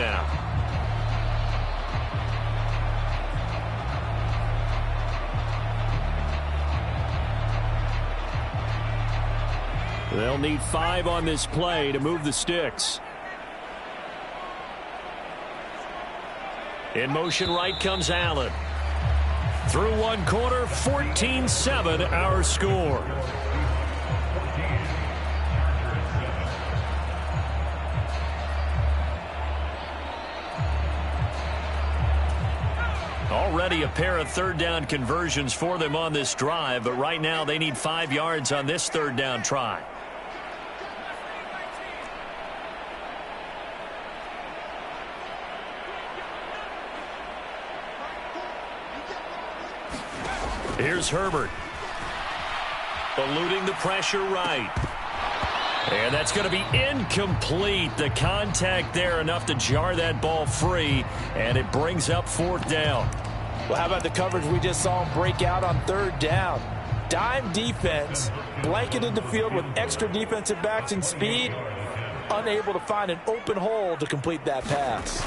now. They'll need 5 on this play to move the sticks. In motion right comes Allen. Through one quarter, 14-7 our score. Already a pair of third down conversions for them on this drive, but right now they need 5 yards on this third down try. Here's Herbert. Eluding the pressure right. And that's going to be incomplete. The contact there enough to jar that ball free, and it brings up 4th down. Well, how about the coverage we just saw him break out on 3rd down? Dime defense, blanketed the field with extra defensive backs and speed, unable to find an open hole to complete that pass.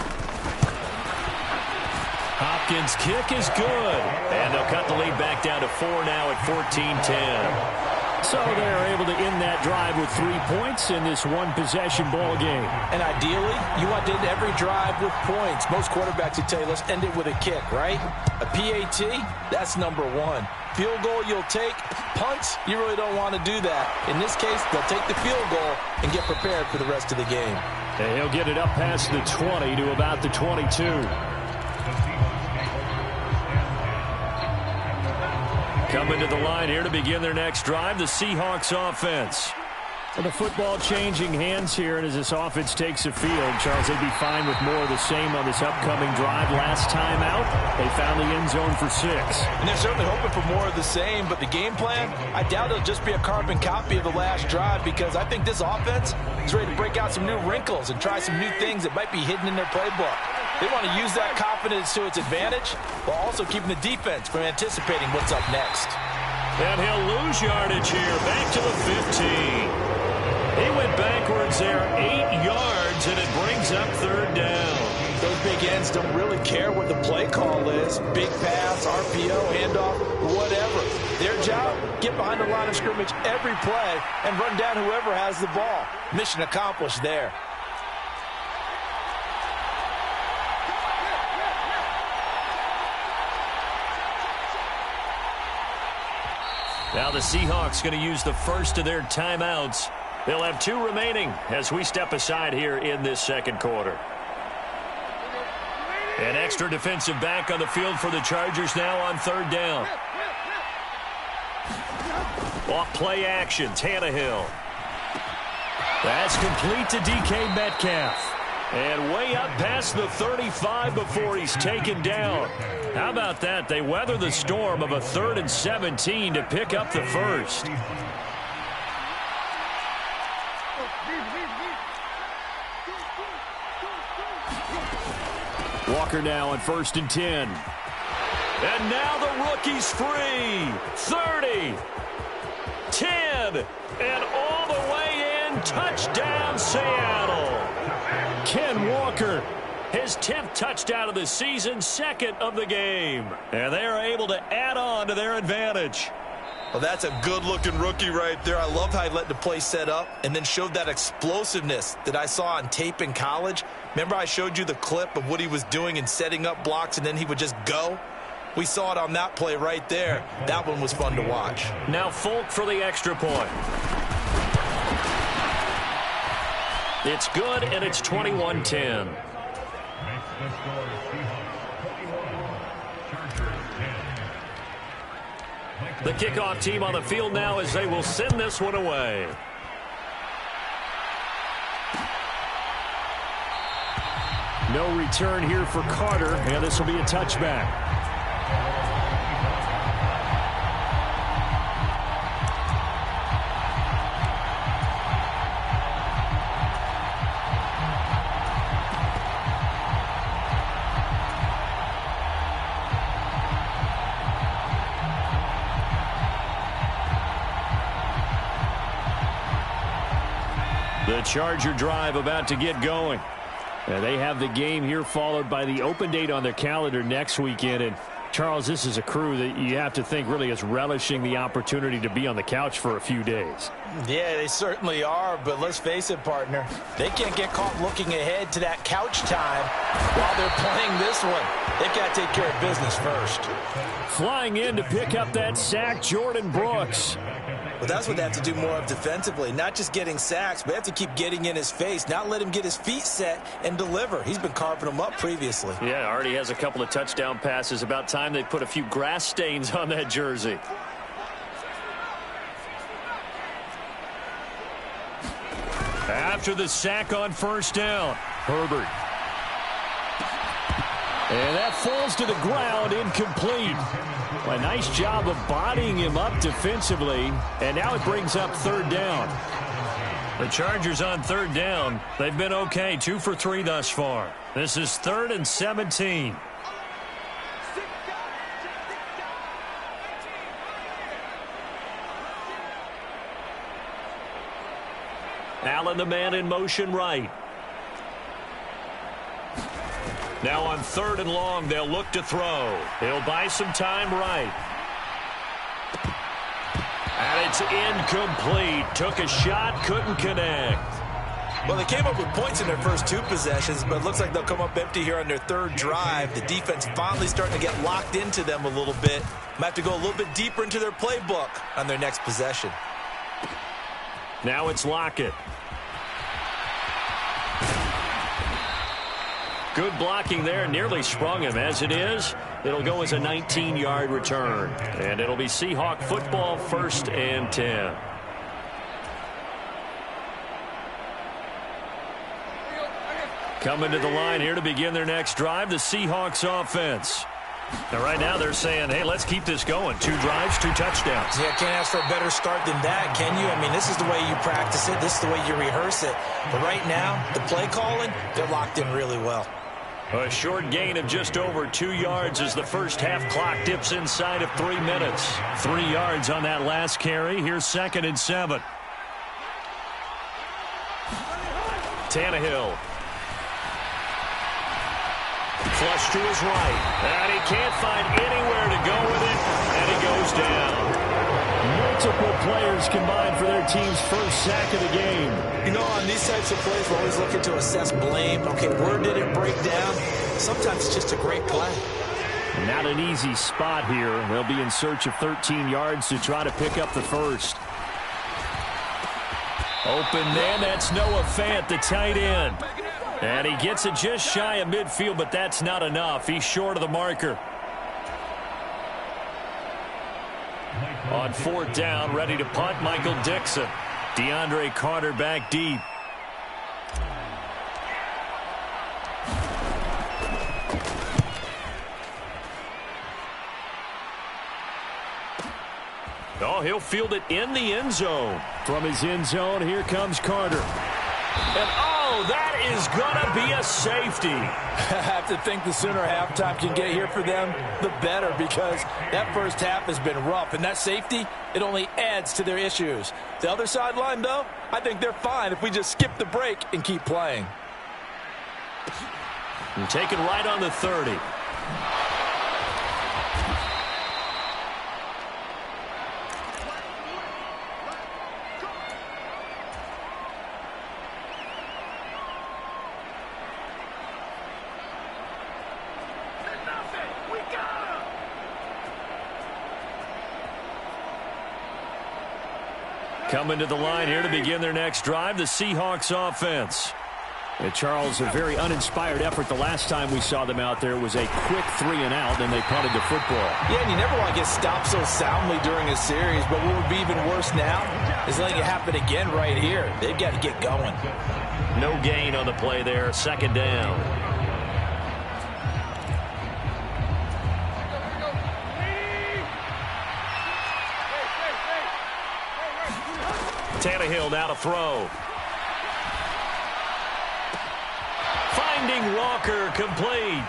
Hopkins' kick is good, and they'll cut the lead back down to 4 now at 14-10. So they're able to end that drive with 3 points in this one-possession ball game. And ideally, you want to end every drive with points. Most quarterbacks would tell you, let's end it with a kick, right? A PAT, that's number 1. Field goal you'll take. Punts, you really don't want to do that. In this case, they'll take the field goal and get prepared for the rest of the game. And he'll get it up past the 20 to about the 22. Coming to the line here to begin their next drive, the Seahawks offense. And the football changing hands here, and as this offense takes the field, Charles, they'd be fine with more of the same on this upcoming drive. Last time out, they found the end zone for 6. And they're certainly hoping for more of the same, but the game plan, I doubt it'll just be a carbon copy of the last drive, because I think this offense is ready to break out some new wrinkles and try some new things that might be hidden in their playbook. They want to use that confidence to its advantage while also keeping the defense from anticipating what's up next. And he'll lose yardage here, back to the 15. He went backwards there 8 yards, and it brings up 3rd down. Those big ends don't really care what the play call is. Big pass, RPO, handoff, whatever. Their job, get behind the line of scrimmage every play and run down whoever has the ball. Mission accomplished there. Now the Seahawks going to use the first of their timeouts. They'll have 2 remaining as we step aside here in this second quarter. An extra defensive back on the field for the Chargers now on 3rd down. Off play action, Tannehill. That's complete to DK Metcalf. And way up past the 35 before he's taken down. How about that? They weather the storm of a 3rd and 17 to pick up the first. Walker now on 1st and 10. And now the rookie's free. 30. 10. And all the way in. Touchdown, Seattle. Ken Walker, his 10th touchdown of the season, 2nd of the game. And they are able to add on to their advantage. Well, that's a good-looking rookie right there. I love how he let the play set up and then showed that explosiveness that I saw on tape in college. Remember I showed you the clip of what he was doing and setting up blocks, and then he would just go? We saw it on that play right there. That one was fun to watch. Now Folk for the extra point. It's good, and it's 21-10. The kickoff team on the field now as they will send this one away. No return here for Carter, and this will be a touchback. The Charger drive about to get going. They have the game here followed by the open date on their calendar next weekend. And Charles, this is a crew that you have to think really is relishing the opportunity to be on the couch for a few days. Yeah, they certainly are, but let's face it, partner. They can't get caught looking ahead to that couch time while they're playing this one. They've got to take care of business first. Flying in to pick up that sack, Jordan Brooks. Well, that's what they have to do more of defensively. Not just getting sacks, but they have to keep getting in his face, not let him get his feet set and deliver. He's been carving them up previously. Yeah, already has a couple of touchdown passes. About time they put a few grass stains on that jersey. After the sack on first down, Herbert. And that falls to the ground, incomplete. A nice job of bodying him up defensively, and now it brings up third down. The Chargers on third down. They've been okay, 2 for 3 thus far. This is 3rd and 17. Allen, the man in motion right. Now on 3rd and long, they'll look to throw. He'll buy some time right. And it's incomplete. Took a shot, couldn't connect. Well, they came up with points in their first 2 possessions, but it looks like they'll come up empty here on their 3rd drive. The defense finally starting to get locked into them a little bit. Might have to go a little bit deeper into their playbook on their next possession. Now it's Lockett. Good blocking there, nearly sprung him. As it is, it'll go as a 19-yard return. And it'll be Seahawk football, 1st and 10. Coming to the line here to begin their next drive, the Seahawks offense. Now, right now they're saying, hey, let's keep this going. 2 drives, 2 touchdowns. Yeah, can't ask for a better start than that, can you? I mean, this is the way you practice it. This is the way you rehearse it. But right now, the play calling, they're locked in really well. A short gain of just over 2 yards as the first half clock dips inside of 3 minutes. 3 yards on that last carry. Here's 2nd and 7. Tannehill. Flush to his right. And he can't find anywhere to go with it. And he goes down. Multiple players combined for their team's first sack of the game. You know, on these types of plays, we're always looking to assess blame. Okay, where did it break down? Sometimes it's just a great play. Not an easy spot here. They'll be in search of 13 yards to try to pick up the first. Open man, that's Noah Fant, the tight end. And he gets it just shy of midfield, but that's not enough. He's short of the marker. On 4th down, ready to punt, Michael Dixon. DeAndre Carter back deep. Oh, he'll field it in the end zone. From his end zone, here comes Carter. And, oh, that is going to be a safety. I have to think the sooner halftime can get here for them, the better, because that first half has been rough. And that safety, it only adds to their issues. The other sideline, though, I think they're fine if we just skip the break and keep playing. And taken right on the 30. Coming to the line here to begin their next drive, the Seahawks offense. And Charles, a very uninspired effort the last time we saw them out there was a quick 3 and out, and they punted the football. Yeah, and you never want to get stopped so soundly during a series, but what would be even worse now is letting it happen again right here. They've got to get going. No gain on the play there, 2nd down. Tannehill now to throw. Finding Walker complete.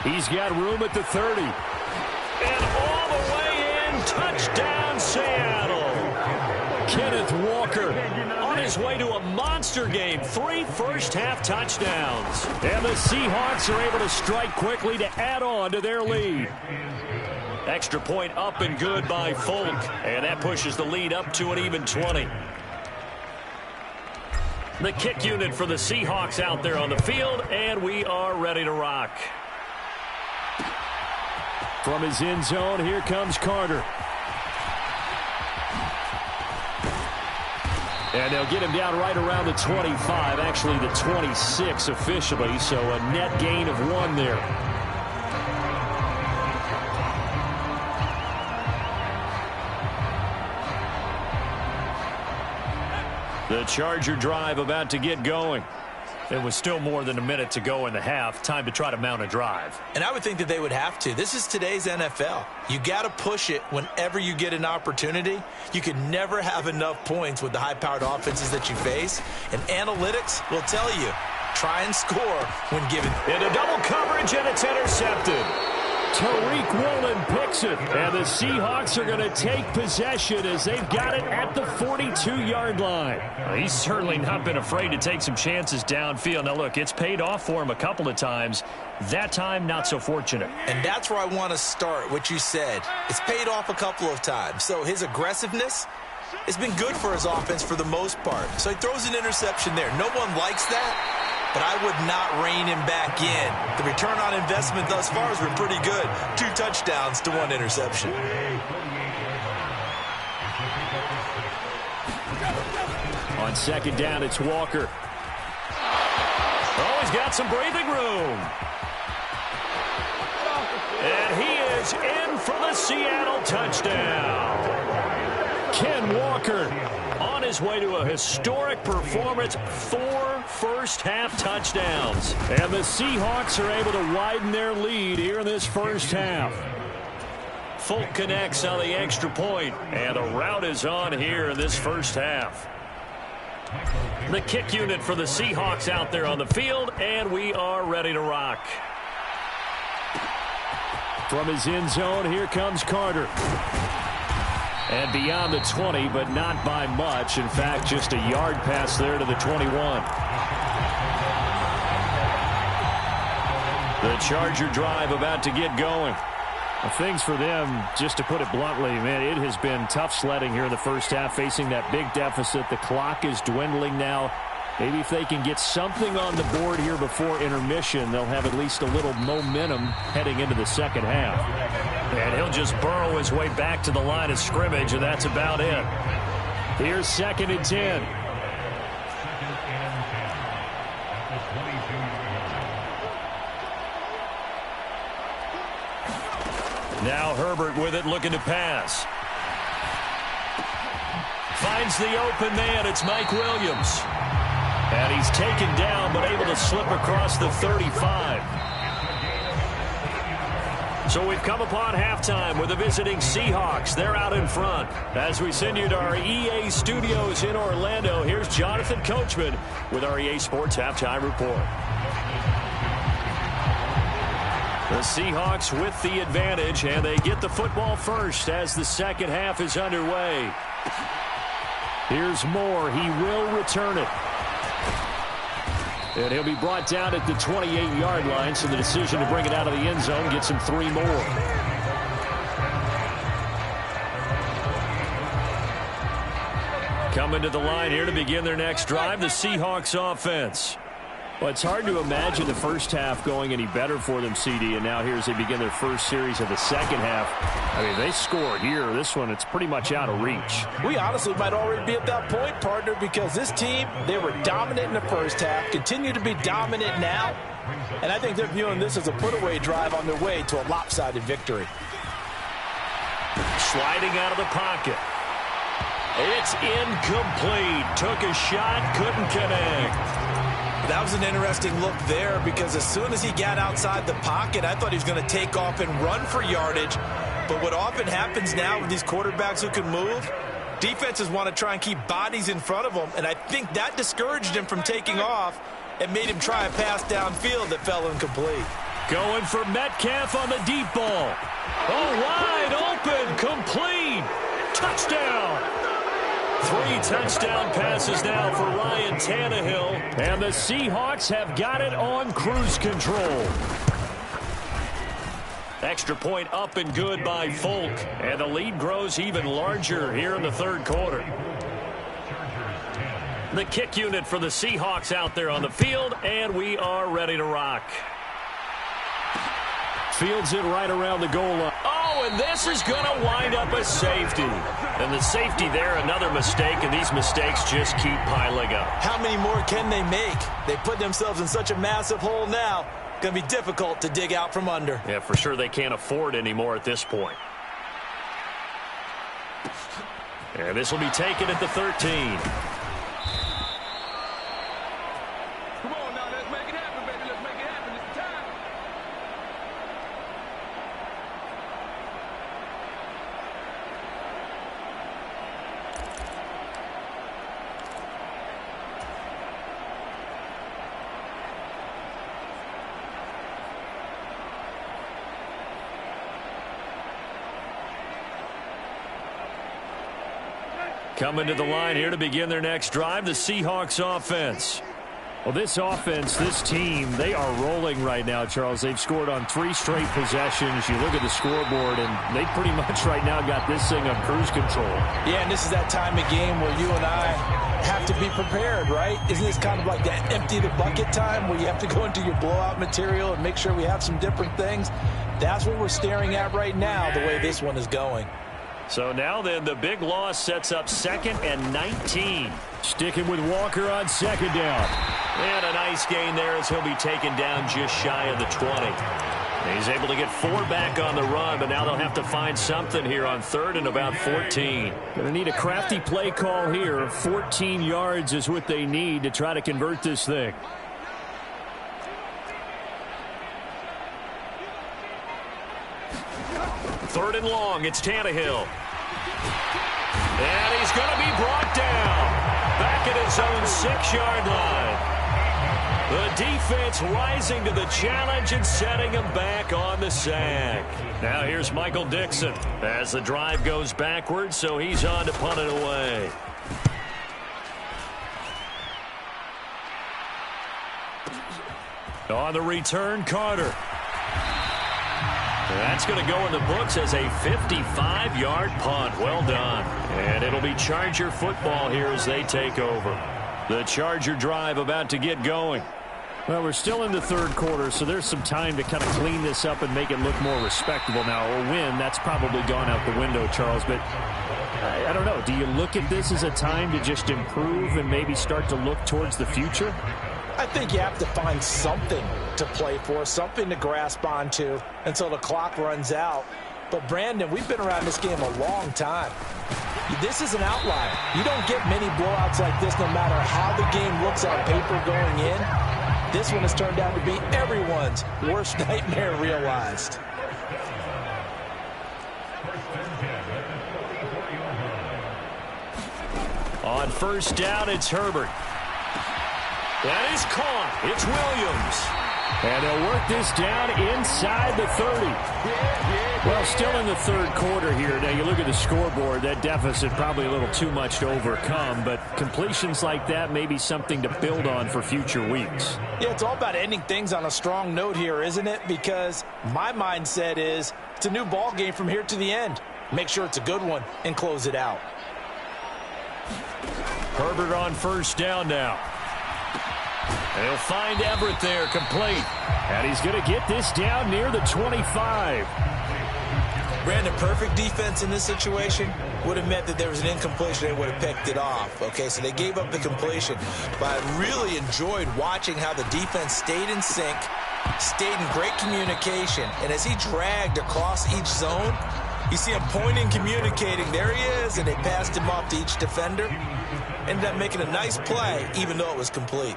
He's got room at the 30. And all the way in, touchdown Seattle. Kenneth Walker on his way to a monster game. 3 first-half touchdowns. And the Seahawks are able to strike quickly to add on to their lead. Extra point up and good by Folk. And that pushes the lead up to an even 20. The kick unit for the Seahawks out there on the field, and we are ready to rock. From his end zone, here comes Carter. And they'll get him down right around the 25, actually the 26 officially, so a net gain of 1 there. The Charger drive about to get going. It was still more than a minute to go in the half. Time to try to mount a drive. And I would think that they would have to. This is today's NFL. You got to push it whenever you get an opportunity. You can never have enough points with the high-powered offenses that you face. And analytics will tell you, try and score when given. Into double coverage, and it's intercepted. Tariq Woolen picks it, and the Seahawks are going to take possession as they've got it at the 42-yard line. He's certainly not been afraid to take some chances downfield. Now, look, it's paid off for him a couple of times. That time, not so fortunate. And that's where I want to start, what you said. It's paid off a couple of times. So his aggressiveness has been good for his offense for the most part. So he throws an interception there. No one likes that. But I would not rein him back in. The return on investment thus far has been pretty good. 2 touchdowns to 1 interception. On second down, it's Walker. Oh, he's got some breathing room. And he is in for the Seattle touchdown. Ken Walker on his way to a historic performance. 4 first-half touchdowns. And the Seahawks are able to widen their lead here in this first half. Folk connects on the extra point, and a rout is on here in this first half. The kick unit for the Seahawks out there on the field, and we are ready to rock. From his end zone, here comes Carter. And beyond the 20, but not by much. In fact, just a yard pass there to the 21. The Charger drive about to get going. Well, things for them, just to put it bluntly, man, it has been tough sledding here in the first half, facing that big deficit. The clock is dwindling now. Maybe if they can get something on the board here before intermission, they'll have at least a little momentum heading into the second half. And he'll just burrow his way back to the line of scrimmage, and that's about it. Here's 2nd and 10. Now Herbert with it, looking to pass. Finds the open man. It's Mike Williams. And he's taken down, but able to slip across the 35. So we've come upon halftime with the visiting Seahawks. They're out in front. As we send you to our EA studios in Orlando, here's Jonathan Coachman with our EA Sports Halftime Report. The Seahawks with the advantage, and they get the football first as the second half is underway. Here's Moore. He will return it. And he'll be brought down at the 28-yard line, so the decision to bring it out of the end zone gets him 3 more. Coming to the line here to begin their next drive, the Seahawks offense. Well, it's hard to imagine the first half going any better for them, CD, and now here as they begin their first series of the second half. I mean, they scored here. This one, it's pretty much out of reach. We honestly might already be at that point, partner, because this team, they were dominant in the first half, continue to be dominant now, and I think they're viewing this as a put-away drive on their way to a lopsided victory. Sliding out of the pocket. It's incomplete. Took a shot, couldn't connect. That was an interesting look there because as soon as he got outside the pocket, I thought he was going to take off and run for yardage. But what often happens now with these quarterbacks who can move, defenses want to try and keep bodies in front of them, and I think that discouraged him from taking off and made him try a pass downfield that fell incomplete. Going for Metcalf on the deep ball. Oh, wide open, complete. Touchdown. 3 touchdown passes now for Ryan Tannehill. And the Seahawks have got it on cruise control. Extra point up and good by Folk. And the lead grows even larger here in the third quarter. The kick unit for the Seahawks out there on the field, and we are ready to rock. Fields it right around the goal line. Oh, and this is going to wind up a safety. And the safety there, another mistake, and these mistakes just keep piling up. How many more can they make? They put themselves in such a massive hole now. Going to be difficult to dig out from under. Yeah, for sure they can't afford anymore at this point. And this will be taken at the 13. Coming to the line here to begin their next drive, the Seahawks offense. Well, this offense, this team, they are rolling right now, Charles. They've scored on 3 straight possessions. You look at the scoreboard, and they pretty much right now got this thing on cruise control. Yeah, and this is that time of game where you and I have to be prepared, right? Isn't this kind of like that empty the bucket time where you have to go into your blowout material and make sure we have some different things? That's what we're staring at right now, the way this one is going. So now then, the big loss sets up 2nd and 19. Sticking with Walker on 2nd down. And a nice gain there as he'll be taken down just shy of the 20. He's able to get 4 back on the run, but now they'll have to find something here on 3rd and about 14. Going to need a crafty play call here. 14 yards is what they need to try to convert this thing. Third and long, it's Tannehill. And he's going to be brought down. Back at his own 6-yard line. The defense rising to the challenge and setting him back on the sack. Now here's Michael Dixon as the drive goes backwards, so he's on to punt it away. On the return, Carter. That's going to go in the books as a 55-yard punt. Well done. And it'll be Charger football here as they take over. The Charger drive about to get going. Well, we're still in the third quarter, so there's some time to kind of clean this up and make it look more respectable now. A win, that's probably gone out the window, Charles. But I don't know. Do you look at this as a time to just improve and maybe start to look towards the future? I think you have to find something to play for, something to grasp onto until the clock runs out. But, Brandon, we've been around this game a long time. This is an outlier. You don't get many blowouts like this no matter how the game looks on paper going in. This one has turned out to be everyone's worst nightmare realized. On 1st down, it's Herbert. That is caught. It's Williams. And they'll work this down inside the 30. Well, still in the third quarter here. Now, you look at the scoreboard, that deficit probably a little too much to overcome, but completions like that may be something to build on for future weeks. Yeah, it's all about ending things on a strong note here, isn't it? Because my mindset is it's a new ball game from here to the end. Make sure it's a good one and close it out. Herbert on 1st down now. They'll find Everett there, complete. And he's going to get this down near the 25. Brandon, perfect defense in this situation would have meant that there was an incompletion. They would have picked it off. Okay, so they gave up the completion. But I really enjoyed watching how the defense stayed in sync, stayed in great communication. And as he dragged across each zone, you see him pointing, communicating. There he is, and they passed him off to each defender. Ended up making a nice play, even though it was complete.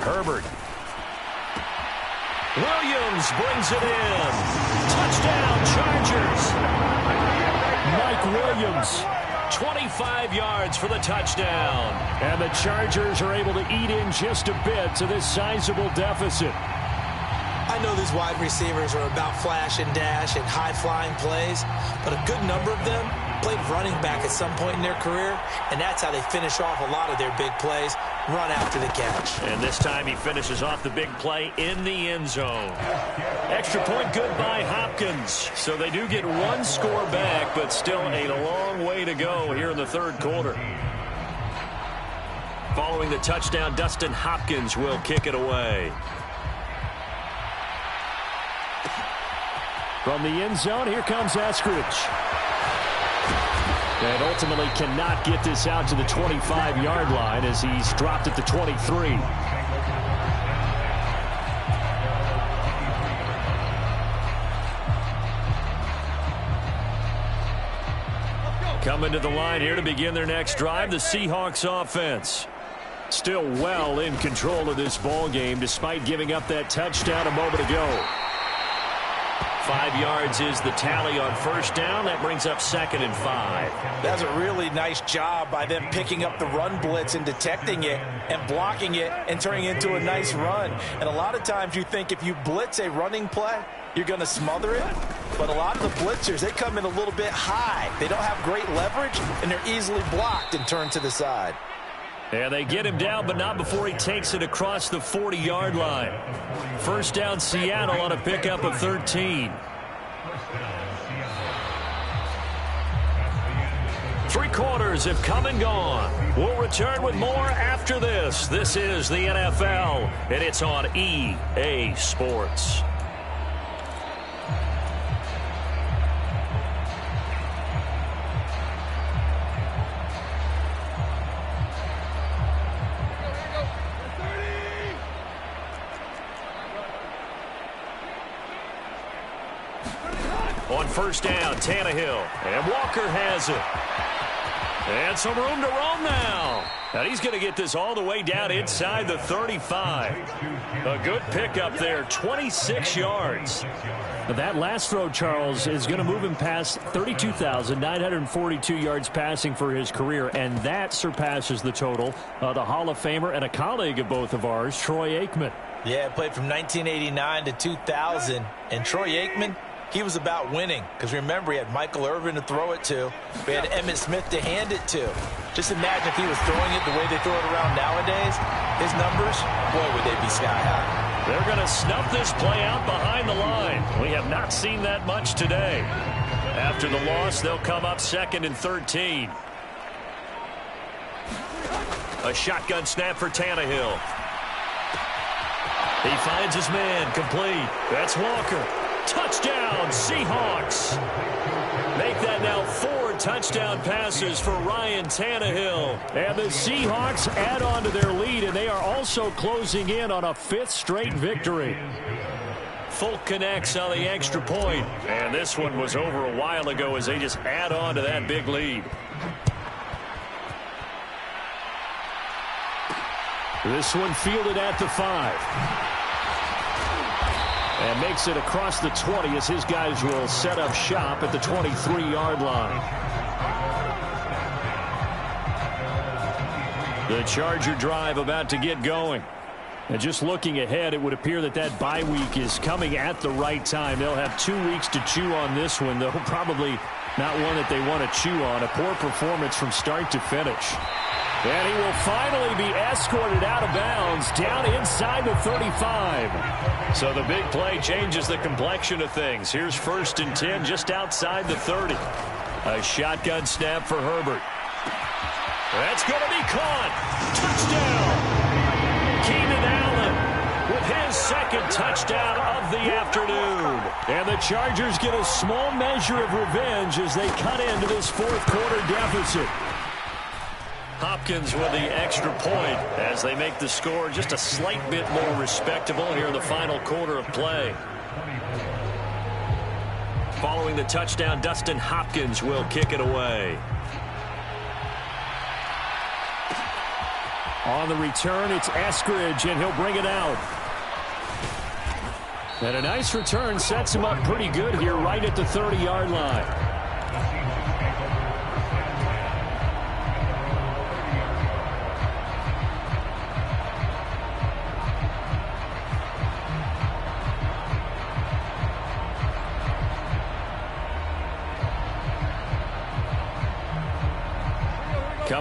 Herbert. Williams brings it in. Touchdown, Chargers. Mike Williams, 25 yards for the touchdown. And the Chargers are able to eat in just a bit to this sizable deficit. I know these wide receivers are about flash and dash and high-flying plays, but a good number of them played running back at some point in their career, and that's how they finish off a lot of their big plays, run after the catch. And this time he finishes off the big play in the end zone. Extra point good by Hopkins. So they do get one score back, but still a long way to go here in the third quarter. Following the touchdown, Dustin Hopkins will kick it away. From the end zone, here comes Eskridge. And ultimately cannot get this out to the 25-yard line as he's dropped at the 23. Coming to the line here to begin their next drive, the Seahawks offense. Still well in control of this ball game despite giving up that touchdown a moment ago. 5 yards is the tally on first down. That brings up 2nd and 5. That's a really nice job by them picking up the run blitz and detecting it and blocking it and turning it into a nice run. And a lot of times you think if you blitz a running play, you're going to smother it. But a lot of the blitzers, they come in a little bit high. They don't have great leverage, and they're easily blocked and turned to the side. And they get him down, but not before he takes it across the 40-yard line. First down, Seattle on a pickup of 13. 3 quarters have come and gone. We'll return with more after this. This is the NFL, and it's on EA Sports. On first down, Tannehill, and Walker has it. And some room to roam now. And he's going to get this all the way down inside the 35. A good pickup there, 26 yards. That last throw, Charles, is going to move him past 32,942 yards passing for his career, and that surpasses the total of the Hall of Famer and a colleague of both of ours, Troy Aikman. Yeah, played from 1989 to 2000, and Troy Aikman, he was about winning, because remember, he had Michael Irvin to throw it to. We had Emmitt Smith to hand it to. Just imagine if he was throwing it the way they throw it around nowadays. His numbers, boy, would they be sky high. They're going to snuff this play out behind the line. We have not seen that much today. After the loss, they'll come up 2nd and 13. A shotgun snap for Tannehill. He finds his man, complete. That's Walker. Touchdown, Seahawks. Make that now 4 touchdown passes for Ryan Tannehill. And the Seahawks add on to their lead, and they are also closing in on a 5th straight victory. Folk connects on the extra point. And this one was over a while ago as they just add on to that big lead. This one fielded at the 5. And makes it across the 20 as his guys will set up shop at the 23-yard line. The Charger drive about to get going. And just looking ahead, it would appear that that bye week is coming at the right time. They'll have 2 weeks to chew on this one, though probably not one that they want to chew on. A poor performance from start to finish. And he will finally be escorted out of bounds down inside the 35. So the big play changes the complexion of things. Here's 1st and 10 just outside the 30. A shotgun snap for Herbert. That's going to be caught. Touchdown. Keenan Allen with his 2nd touchdown of the afternoon. And the Chargers get a small measure of revenge as they cut into this 4th quarter deficit. Hopkins with the extra point as they make the score just a slight bit more respectable here in the final quarter of play. Following the touchdown, Dustin Hopkins will kick it away. On the return, it's Eskridge, and he'll bring it out. And a nice return sets him up pretty good here right at the 30-yard line.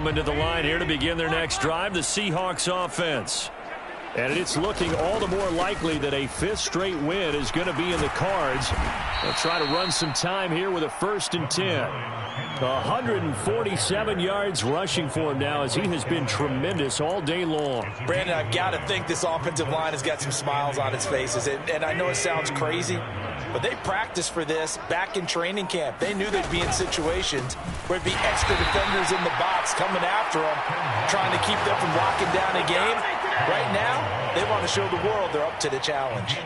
coming to the line here to begin their next drive, the Seahawks offense. And it's looking all the more likely that a fifth straight win is going to be in the cards. They'll try to run some time here with a 1st and 10. 147 yards rushing for him now as he has been tremendous all day long. Brandon, I've got to think this offensive line has got some smiles on its faces. And I know it sounds crazy, but they practiced for this back in training camp. They knew they'd be in situations where it'd be extra defenders in the box coming after them, trying to keep them from locking down a game. Right now, they want to show the world they're up to the challenge.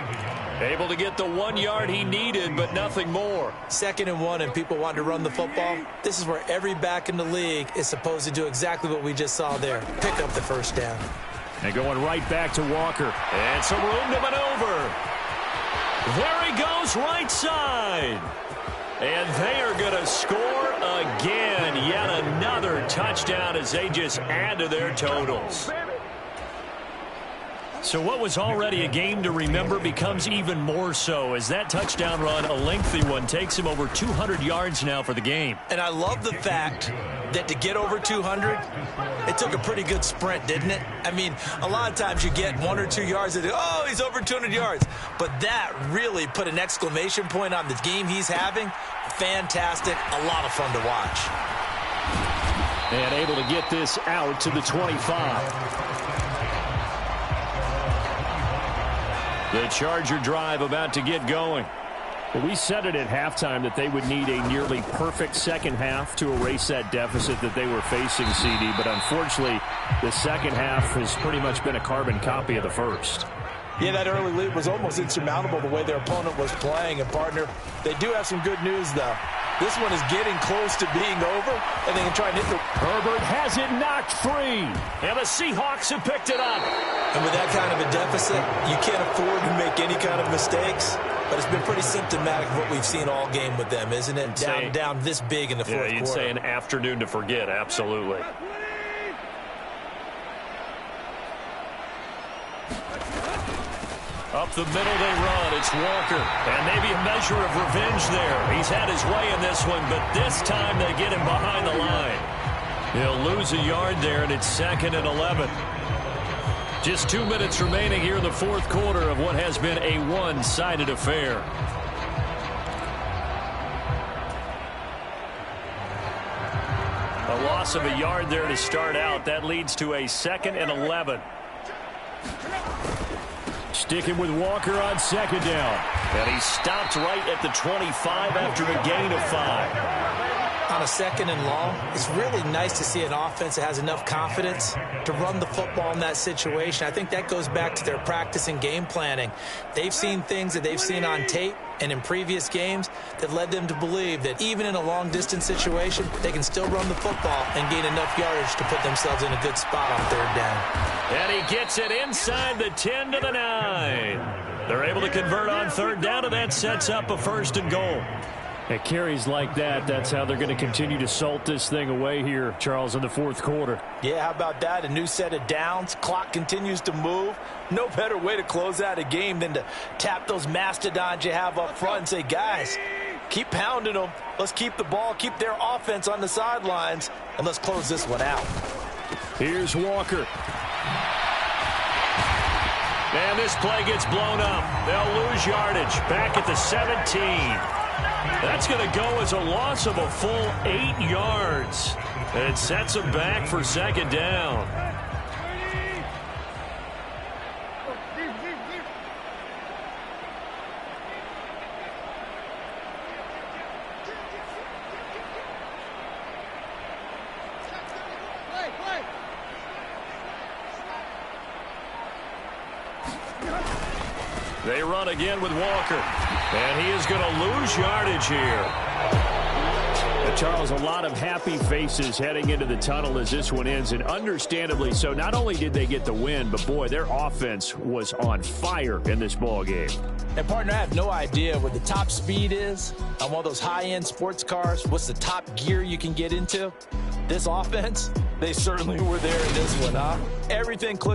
Able to get the 1 yard he needed, but nothing more. 2nd and 1, and people want to run the football. This is where every back in the league is supposed to do exactly what we just saw there. Pick up the 1st down. And going right back to Walker. And some room to maneuver. There he goes, right side. And they are going to score again. Yet another touchdown as they just add to their totals. So what was already a game to remember becomes even more so as that touchdown run, a lengthy one, takes him over 200 yards now for the game. And I love the fact that to get over 200, it took a pretty good sprint, didn't it? I mean, a lot of times you get 1 or 2 yards and, oh, he's over 200 yards. But that really put an exclamation point on the game he's having. Fantastic. A lot of fun to watch. And able to get this out to the 25. The Charger drive about to get going. Well, we said it at halftime that they would need a nearly perfect second half to erase that deficit that they were facing, CD. But unfortunately, the second half has pretty much been a carbon copy of the first. Yeah, that early lead was almost insurmountable the way their opponent was playing. And, partner, they do have some good news, though. This one is getting close to being over, and they can try and hit the... Herbert has it knocked free, and the Seahawks have picked it up. And with that kind of a deficit, you can't afford to make any kind of mistakes. But it's been pretty symptomatic of what we've seen all game with them, isn't it? Down this big in the fourth quarter. Yeah, you'd say an afternoon to forget, absolutely. Up the middle they run. It's Walker. And maybe a measure of revenge there. He's had his way in this one, but this time they get him behind the line. He'll lose a yard there, and it's 2nd and 11. Just 2 minutes remaining here in the fourth quarter of what has been a one-sided affair. A loss of a yard there to start out. That leads to a 2nd and 11. Sticking with Walker on 2nd down. And he stopped right at the 25 after a gain of 5. On a 2nd and long, it's really nice to see an offense that has enough confidence to run the football in that situation. I think that goes back to their practice and game planning. They've seen things that they've seen on tape and in previous games that led them to believe that even in a long-distance situation, they can still run the football and gain enough yardage to put themselves in a good spot on 3rd down. And he gets it inside the 10 to the 9. They're able to convert on 3rd down, and that sets up a 1st and goal. At carries like that, that's how they're going to continue to salt this thing away here, Charles, in the fourth quarter. Yeah, how about that? A new set of downs. Clock continues to move. No better way to close out a game than to tap those mastodons you have up front and say, guys, keep pounding them. Let's keep the ball, keep their offense on the sidelines, and let's close this one out. Here's Walker. And this play gets blown up. They'll lose yardage back at the 17. That's going to go as a loss of a full 8 yards. It sets them back for 2nd down. They run again with Walker. And he is going to lose yardage here. Charles, a lot of happy faces heading into the tunnel as this one ends, and understandably so. Not only did they get the win, but, boy, their offense was on fire in this ball game. And, partner, I have no idea what the top speed is on one of those high-end sports cars. What's the top gear you can get into? This offense, they certainly were there in this one, huh? Everything clicking.